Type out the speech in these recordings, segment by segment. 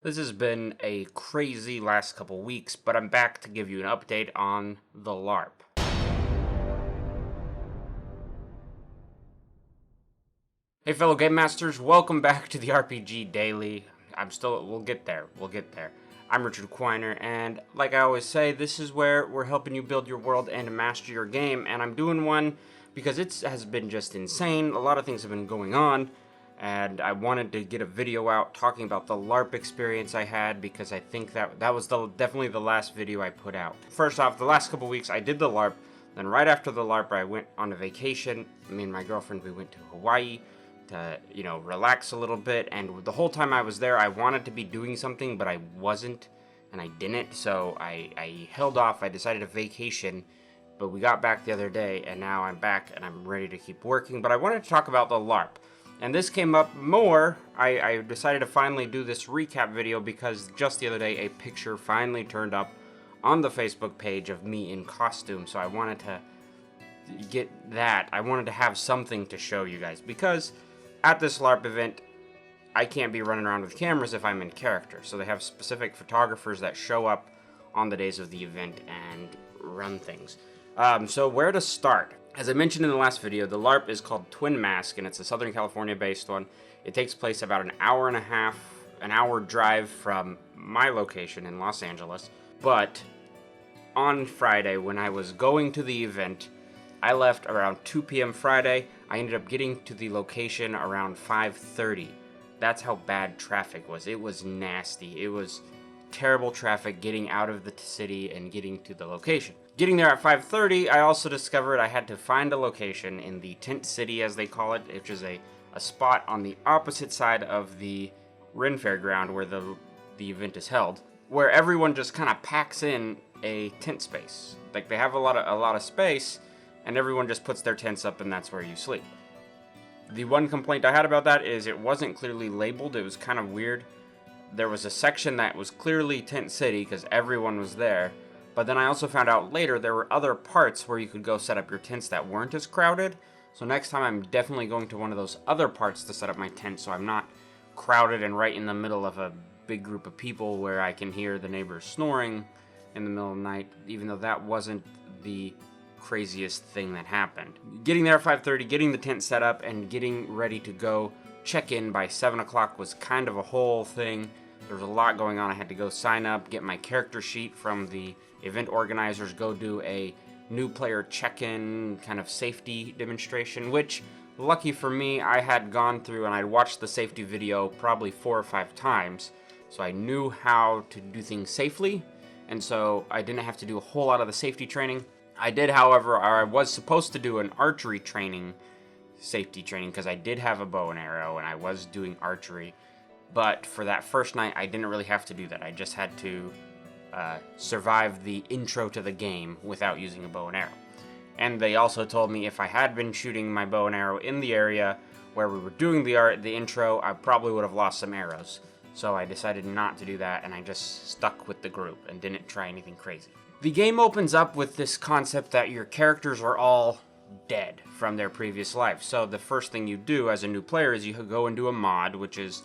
This has been a crazy last couple weeks, but I'm back to give you an update on the Larp. Hey fellow Game Masters, welcome back to the RPG Daily. We'll get there. I'm Richard Quiner, and like I always say, this is where we're helping you build your world and master your game, and I'm doing one because it has been just insane. A lot of things have been going on, and I wanted to get a video out talking about the LARP experience I had because I think that was definitely the last video I put out. First off, the last couple weeks I did the LARP, then right after the LARP I went on a vacation. Me and my girlfriend, we went to Hawaii to, relax a little bit, and the whole time I was there I wanted to be doing something, but I wasn't, and I didn't, so I held off. I decided to vacation, but we got back the other day, and now I'm back and I'm ready to keep working. But I wanted to talk about the LARP. And this came up more. I decided to finally do this recap video because just the other day a picture finally turned up on the Facebook page of me in costume. So I wanted to get that. I wanted to have something to show you guys because at this LARP event, I can't be running around with cameras if I'm in character. So they have specific photographers that show up on the days of the event and run things. So where to start? As I mentioned in the last video, the LARP is called Twin Mask, and it's a Southern California based one. It takes place about an hour drive from my location in Los Angeles. But on Friday, when I was going to the event, I left around 2 p.m. Friday. I ended up getting to the location around 5:30. That's how bad traffic was. It was nasty. It was terrible traffic getting out of the city and getting to the location. Getting there at 5:30, I also discovered I had to find a location in the Tent City, as they call it, which is a spot on the opposite side of the Ren Fairground where the event is held, where everyone just kind of packs in a tent space. Like, they have a lot of space, and everyone just puts their tents up, and that's where you sleep. The one complaint I had about that is it wasn't clearly labeled. It was kind of weird. There was a section that was clearly Tent City because everyone was there. But then I also found out later there were other parts where you could go set up your tents that weren't as crowded. So next time I'm definitely going to one of those other parts to set up my tent so I'm not crowded and right in the middle of a big group of people where I can hear the neighbors snoring in the middle of the night, even though that wasn't the craziest thing that happened. Getting there at 5:30, getting the tent set up, and getting ready to go check in by 7 o'clock was kind of a whole thing. There was a lot going on. I had to go sign up, get my character sheet from the event organizers, go do a new player check-in kind of safety demonstration, which, lucky for me, I had gone through and I'd watched the safety video probably 4 or 5 times, so I knew how to do things safely, and so I didn't have to do a whole lot of the safety training. I did, however, or I was supposed to do an archery safety training, because I did have a bow and arrow and I was doing archery, but for that first night I didn't really have to do that. I just had to survive the intro to the game without using a bow and arrow. And they also told me if I had been shooting my bow and arrow in the area where we were doing the intro, I probably would have lost some arrows. So I decided not to do that, and I just stuck with the group and didn't try anything crazy. The game opens up with this concept that your characters are all dead from their previous life. So the first thing you do as a new player is you go and do a mod, which is,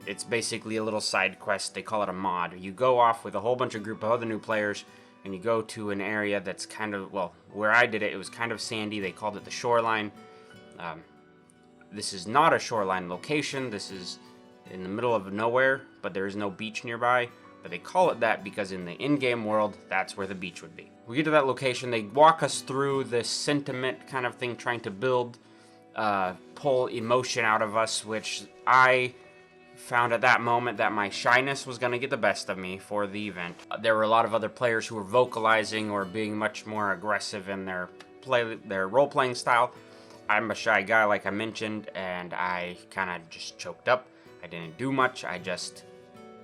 it's basically a little side quest. They call it a mod. You go off with a whole bunch of group of other new players, and you go to an area that's kind of, well, where I did it, it was kind of sandy. They called it the shoreline. This is not a shoreline location. This is in the middle of nowhere, but there is no beach nearby. But they call it that because in the in-game world, that's where the beach would be. We get to that location. They walk us through this sentiment kind of thing, trying to pull emotion out of us, which I found at that moment that my shyness was going to get the best of me for the event. There were a lot of other players who were vocalizing or being much more aggressive in their role-playing style. I'm a shy guy, like I mentioned, and I kind of just choked up. I didn't do much. I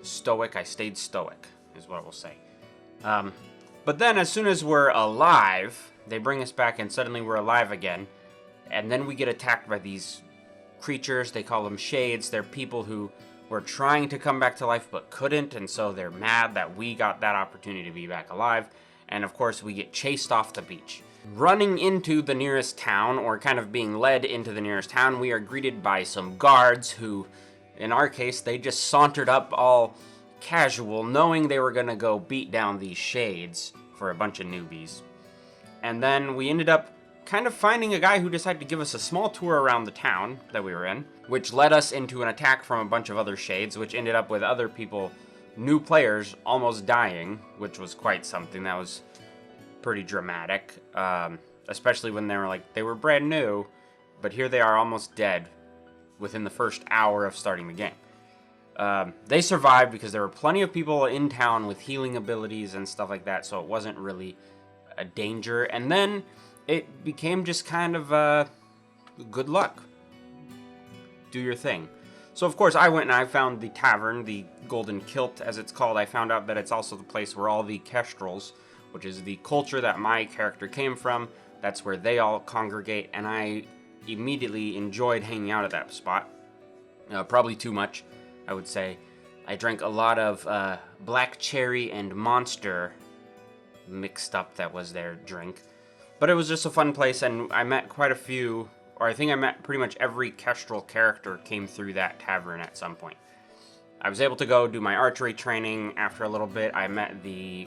stayed stoic, is what we'll say. But then as soon as we're alive, they bring us back and suddenly we're alive again. And then we get attacked by these creatures. They call them shades. They're people who were trying to come back to life but couldn't, and so they're mad that we got that opportunity to be back alive. And of course we get chased off the beach. Running into the nearest town, or kind of being led into the nearest town, we are greeted by some guards who, in our case, they just sauntered up all casual, knowing they were gonna go beat down these shades for a bunch of newbies. And then we ended up kind of finding a guy who decided to give us a small tour around the town that we were in, which led us into an attack from a bunch of other shades, which ended up with other people, new players, almost dying, which was quite something. That was pretty dramatic, especially when they were brand new, but here they are almost dead within the first hour of starting the game. They survived because there were plenty of people in town with healing abilities and stuff like that, so it wasn't really a danger. And then it became just kind of good luck. Do your thing. So of course I went and I found the tavern, the Golden Kilt as it's called. I found out that it's also the place where all the kestrels, which is the culture that my character came from, that's where they all congregate, and I immediately enjoyed hanging out at that spot. Probably too much, I would say. I drank a lot of black cherry and monster mixed up. That was their drink. But it was just a fun place, and I met quite a few, or I think I met pretty much every kestrel character came through that tavern at some point. I was able to go do my archery training after a little bit. I met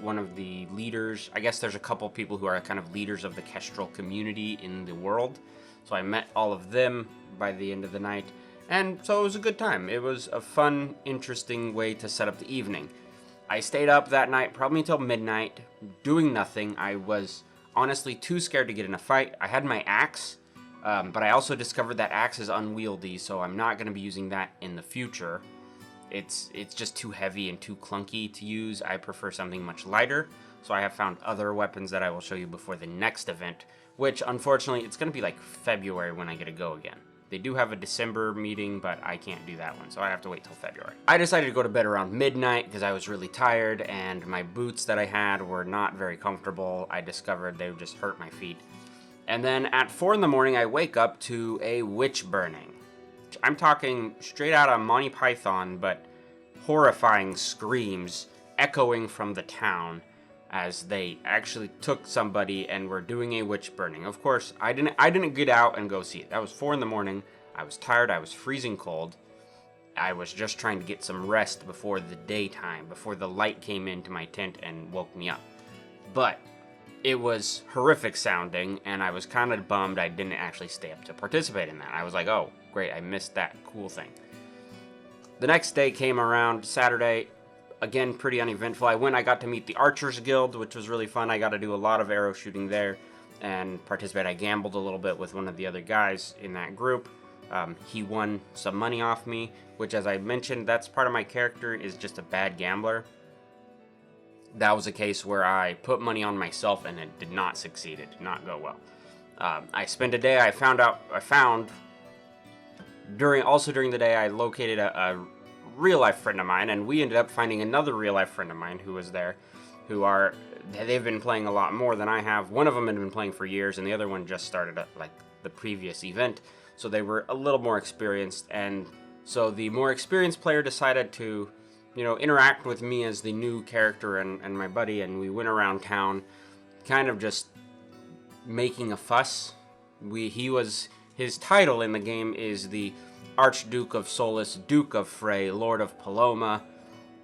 one of the leaders. I guess there's a couple people who are kind of leaders of the kestrel community in the world. So I met all of them by the end of the night. And so it was a good time. It was a fun, interesting way to set up the evening. I stayed up that night probably until midnight, doing nothing. I was honestly too scared to get in a fight. I had my axe, but I also discovered that axe is unwieldy, so I'm not going to be using that in the future. It's just too heavy and too clunky to use. I prefer something much lighter, so I have found other weapons that I will show you before the next event, which unfortunately it's going to be like February when I get to go again. They do have a December meeting, but I can't do that one, so I have to wait till February. I decided to go to bed around midnight because I was really tired, and my boots that I had were not very comfortable. I discovered they would just hurt my feet. And then at 4 in the morning, I wake up to a witch burning. I'm talking straight out of Monty Python, but horrifying screams echoing from the town as they actually took somebody and were doing a witch burning. Of course, I didn't get out and go see it. That was 4 in the morning. I was tired. I was freezing cold. I was just trying to get some rest before the daytime, before the light came into my tent and woke me up. But it was horrific sounding, and I was kind of bummed I didn't actually stay up to participate in that. I was like, oh, great, I missed that cool thing. The next day came around, Saturday. Again, pretty uneventful. I got to meet the Archers Guild, which was really fun. I got to do a lot of arrow shooting there and participate. I gambled a little bit with one of the other guys in that group. He won some money off me, which, as I mentioned, that's part of my character, is just a bad gambler. That was a case where I put money on myself and it did not succeed. It did not go well. I spent a day. During the day, I located a real-life friend of mine, and we ended up finding another real-life friend of mine who was there, they've been playing a lot more than I have. One of them had been playing for years, and the other one just started at, like, the previous event, so they were a little more experienced, and so the more experienced player decided to, interact with me as the new character and my buddy, and we went around town, kind of just making a fuss. His title in the game is the Archduke of Solus, Duke of Frey, Lord of Paloma,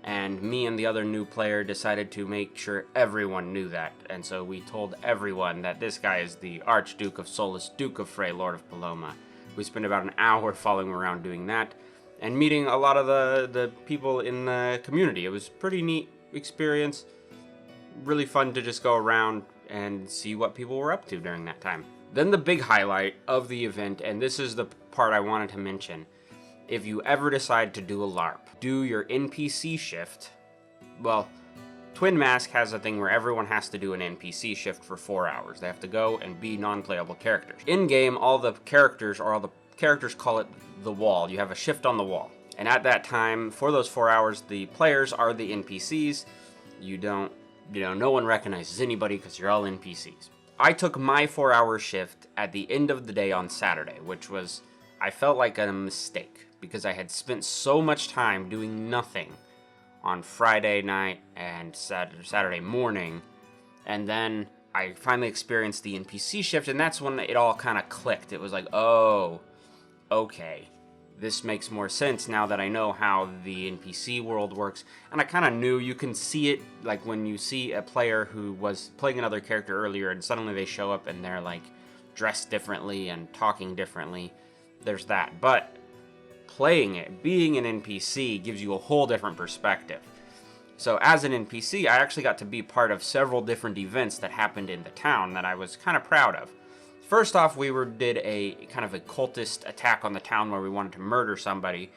and me and the other new player decided to make sure everyone knew that, and so we told everyone that this guy is the Archduke of Solus, Duke of Frey, Lord of Paloma. We spent about an hour following around doing that, and meeting a lot of the people in the community. It was a pretty neat experience, really fun to just go around and see what people were up to during that time. Then the big highlight of the event, and this is the part I wanted to mention. If you ever decide to do a LARP, do your NPC shift. Well, Twin Mask has a thing where everyone has to do an NPC shift for 4 hours. They have to go and be non-playable characters. In-game, all the characters call it the wall. You have a shift on the wall. And at that time, for those 4 hours, the players are the NPCs. No one recognizes anybody because you're all NPCs. I took my 4-hour shift at the end of the day on Saturday, I felt like a mistake because I had spent so much time doing nothing on Friday night and Saturday morning, and then I finally experienced the NPC shift, and that's when it all kind of clicked. It was like, oh, okay, this makes more sense now that I know how the NPC world works. And I kind of knew you can see it, like when you see a player who was playing another character earlier and suddenly they show up and they're like dressed differently and talking differently. There's that. But playing it, being an NPC, gives you a whole different perspective. So as an NPC, I actually got to be part of several different events that happened in the town that I was kind of proud of. First off, we did a kind of a cultist attack on the town where we wanted to murder somebody,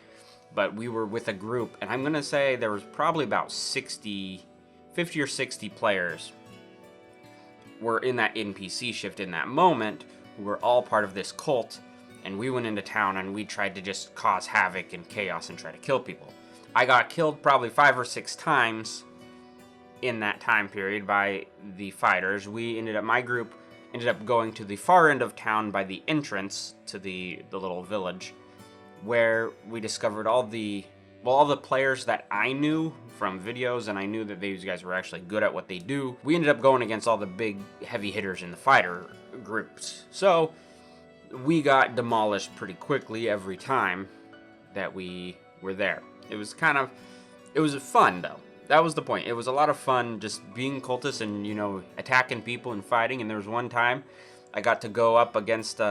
but we were with a group, and I'm going to say there was probably about 50 or 60 players were in that NPC shift in that moment, who were all part of this cult, and we went into town and we tried to just cause havoc and chaos and try to kill people. I got killed probably 5 or 6 times in that time period by the fighters. My group ended up going to the far end of town by the entrance to the little village, where we discovered all the players that I knew from videos, and I knew that these guys were actually good at what they do. We ended up going against all the big heavy hitters in the fighter groups. So we got demolished pretty quickly every time that we were there. It was fun though. That was the point. It was a lot of fun just being cultists and, attacking people and fighting. And there was one time I got to go up against,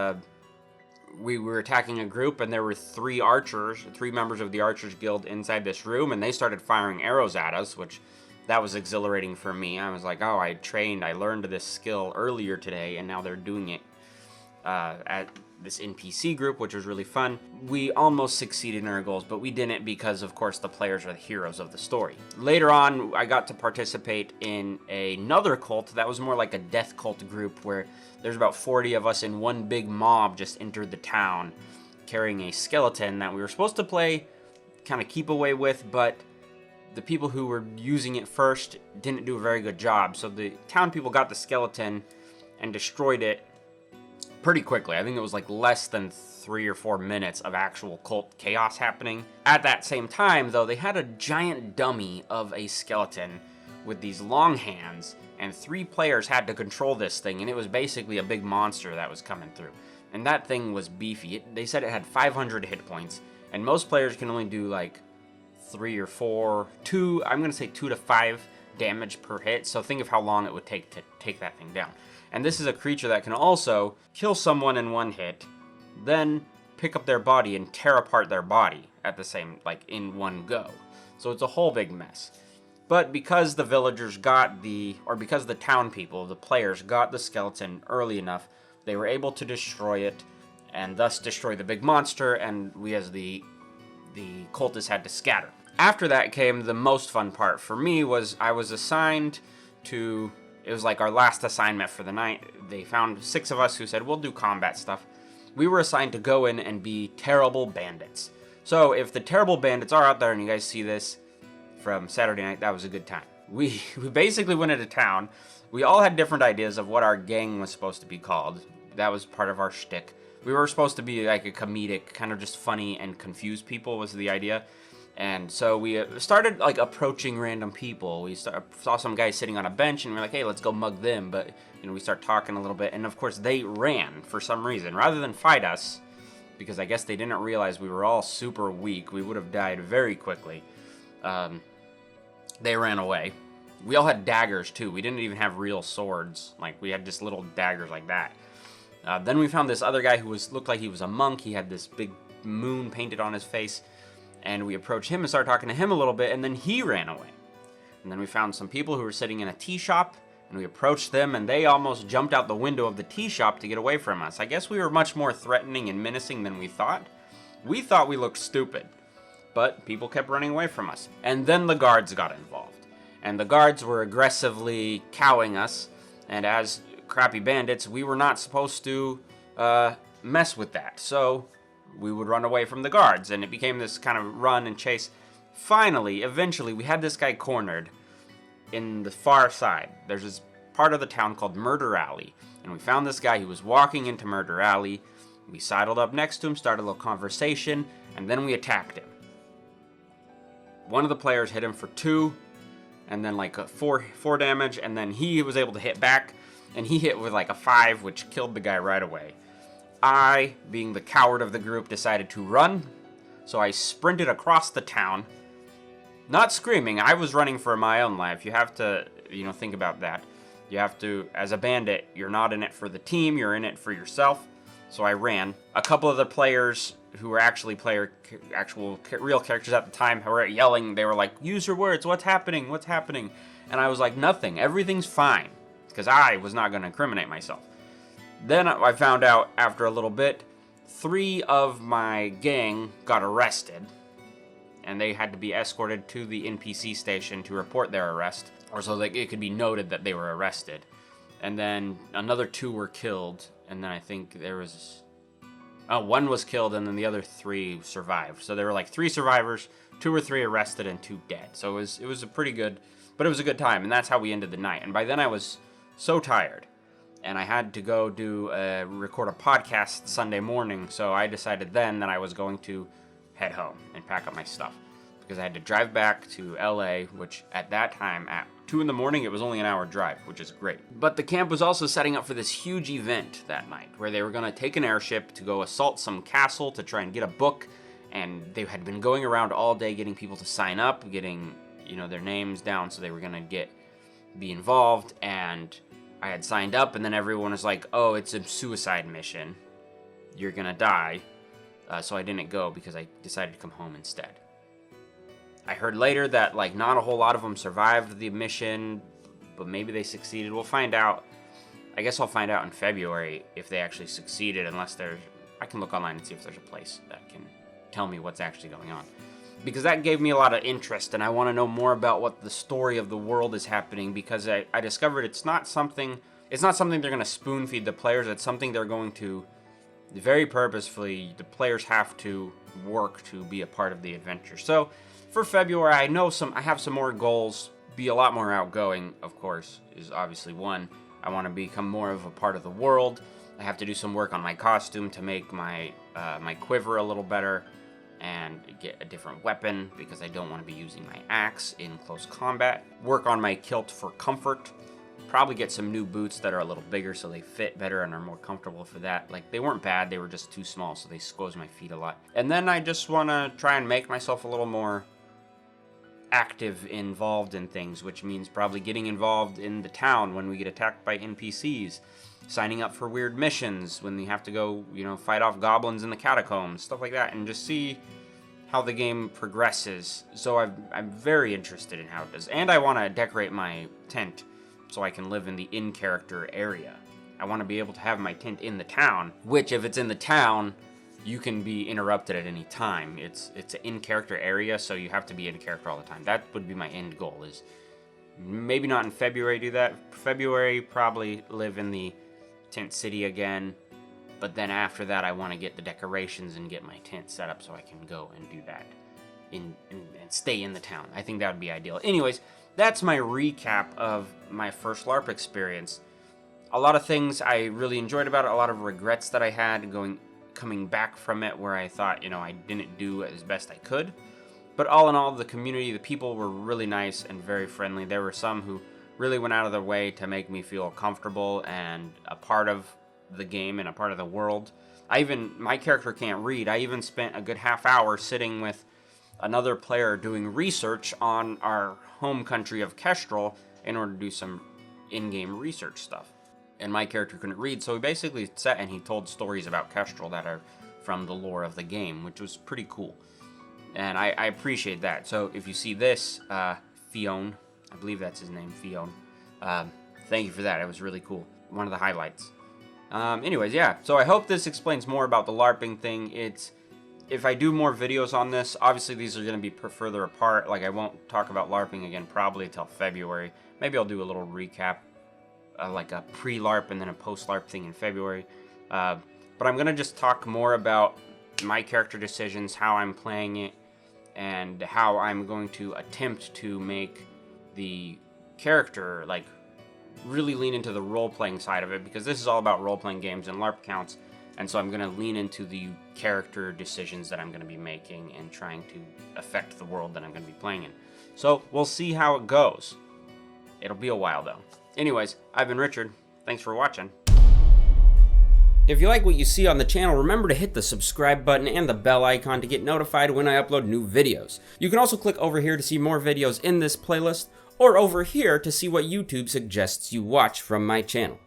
we were attacking a group and there were 3 members of the Archers Guild inside this room, and they started firing arrows at us, which that was exhilarating for me. I was like, oh, I learned this skill earlier today, and now they're doing it at this NPC group, which was really fun. We almost succeeded in our goals, but we didn't because, of course, the players are the heroes of the story. Later on, I got to participate in another cult that was more like a death cult group, where there's about 40 of us in one big mob just entered the town carrying a skeleton that we were supposed to play kind of keep away with, but the people who were using it first didn't do a very good job. So the town people got the skeleton and destroyed it pretty quickly. I think it was like less than 3 or 4 minutes of actual cult chaos happening. At that same time, though, they had a giant dummy of a skeleton with these long hands, and 3 players had to control this thing, and it was basically a big monster that was coming through. And that thing was beefy. They said it had 500 hit points, and most players can only do like 3 or 4, I'm going to say 2 to 5 damage per hit, so think of how long it would take to take that thing down. And this is a creature that can also kill someone in one hit, then pick up their body and tear apart their body at the same, in one go. So it's a whole big mess. But because the villagers because the town people, the players, got the skeleton early enough, they were able to destroy it, and thus destroy the big monster, and we as the cultists had to scatter. After that came the most fun part for me. I was assigned to... It was like our last assignment for the night. They found 6 of us who said, we'll do combat stuff. We were assigned to go in and be terrible bandits. So if the terrible bandits are out there and you guys see this from Saturday night, that was a good time. We basically went into town. We all had different ideas of what our gang was supposed to be called. That was part of our shtick. We were supposed to be like a comedic, kind of just funny and confuse people was the idea. And so we started approaching random people. We saw some guy sitting on a bench, and we're like, hey, let's go mug them. But we start talking a little bit, and of course they ran for some reason rather than fight us, because I guess they didn't realize we were all super weak. We would have died very quickly. They ran away. We all had daggers too. We didn't even have real swords. We had just little daggers like that. Then we found this other guy who looked like he was a monk. He had this big moon painted on his face. And we approached him and started talking to him a little bit, and then he ran away. And then we found some people who were sitting in a tea shop, and we approached them, and they almost jumped out the window of the tea shop to get away from us. I guess we were much more threatening and menacing than we thought. We thought we looked stupid, but people kept running away from us. And then the guards got involved. And the guards were aggressively cowing us, and as crappy bandits, we were not supposed to mess with that. So we would run away from the guards, and it became this kind of run and chase. Finally, eventually, we had this guy cornered in the far side. There's this part of the town called Murder Alley, and we found this guy who was walking into Murder Alley. We sidled up next to him, started a little conversation, and then we attacked him. One of the players hit him for 2, and then a 4 damage, and then he was able to hit back, and he hit with a 5, which killed the guy right away. I, being the coward of the group, decided to run, So I sprinted across the town, not screaming. I was running for my own life. You have to, think about that. You have to, as a bandit, you're not in it for the team, you're in it for yourself. So I ran. A couple of the players who were actually real characters at the time who were yelling. They were like, use your words, what's happening? What's happening? And I was like, nothing, everything's fine. Because I was not going to incriminate myself. Then I found out after a little bit, 3 of my gang got arrested. And they had to be escorted to the NPC station to report their arrest. Or so that it could be noted that they were arrested. And then another 2 were killed. And then I think there was... 1 was killed and then the other 3 survived. So there were like 3 survivors, 2 or 3 arrested, and 2 dead. So it was a pretty good... But it was a good time, and that's how we ended the night. And by then I was so tired. And I had to go record a podcast Sunday morning. So I decided then that I was going to head home and pack up my stuff. Because I had to drive back to LA, which at that time, at 2 in the morning, it was only an hour drive, which is great. But the camp was also setting up for this huge event that night, where they were going to take an airship to go assault some castle to try and get a book. And they had been going around all day getting people to sign up, getting, their names down, so they were going to be involved. And I had signed up, and then everyone was like, oh, it's a suicide mission. You're going to die. So I didn't go because I decided to come home instead. I heard later that, not a whole lot of them survived the mission, but maybe they succeeded. We'll find out. I guess I'll find out in February if they actually succeeded, unless I can look online and see if there's a place that can tell me what's actually going on. Because that gave me a lot of interest, and I want to know more about what the story of the world is happening, because I discovered it's not something they're going to spoon feed the players. It's something they're going to, very purposefully, the players have to work to be a part of the adventure. So, for February, I have some more goals. Be a lot more outgoing, of course, is obviously one. I want to become more of a part of the world. I have to do some work on my costume to make my quiver a little better and get a different weapon because I don't want to be using my axe in close combat. Work on my kilt for comfort. Probably get some new boots that are a little bigger so they fit better and are more comfortable for that. They weren't bad, they were just too small, so they squoze my feet a lot. And then I just want to try and make myself a little more active, involved in things, which means probably getting involved in the town when we get attacked by NPCs, signing up for weird missions when we have to go, fight off goblins in the catacombs, stuff like that, and just see how the game progresses. So I'm very interested in how it does. And I want to decorate my tent so I can live in the in-character area. I want to be able to have my tent in the town, which if it's in the town, you can be interrupted at any time. It's an in-character area, so you have to be in character all the time. That would be my end goal, is maybe not in February do that. February, probably live in the tent city again. But then after that, I want to get the decorations and get my tent set up so I can go and do that and stay in the town. I think that would be ideal. Anyways, that's my recap of my first LARP experience. A lot of things I really enjoyed about it, a lot of regrets that I had coming back from it where I thought, I didn't do as best I could. But all in all, the community, the people were really nice and very friendly. There were some who really went out of their way to make me feel comfortable and a part of the game and a part of the world. My character can't read. I even spent a good half hour sitting with another player doing research on our home country of Kestrel in order to do some in-game research stuff. And my character couldn't read, so he basically sat and he told stories about Kestrel that are from the lore of the game, which was pretty cool. And I appreciate that. So if you see this, Fion, I believe that's his name, Fion. Thank you for that. It was really cool. One of the highlights. Anyways, yeah. So I hope this explains more about the LARPing thing. If I do more videos on this, obviously these are going to be further apart. I won't talk about LARPing again probably until February. Maybe I'll do a little recap, like a pre-LARP and then a post-LARP thing in February. But I'm going to just talk more about my character decisions, how I'm playing it, and how I'm going to attempt to make the character, really lean into the role-playing side of it, because this is all about role-playing games and LARP counts. And so I'm going to lean into the character decisions that I'm going to be making and trying to affect the world that I'm going to be playing in. So we'll see how it goes. It'll be a while, though. Anyways, I've been Richard. Thanks for watching. If you like what you see on the channel, remember to hit the subscribe button and the bell icon to get notified when I upload new videos. You can also click over here to see more videos in this playlist, or over here to see what YouTube suggests you watch from my channel.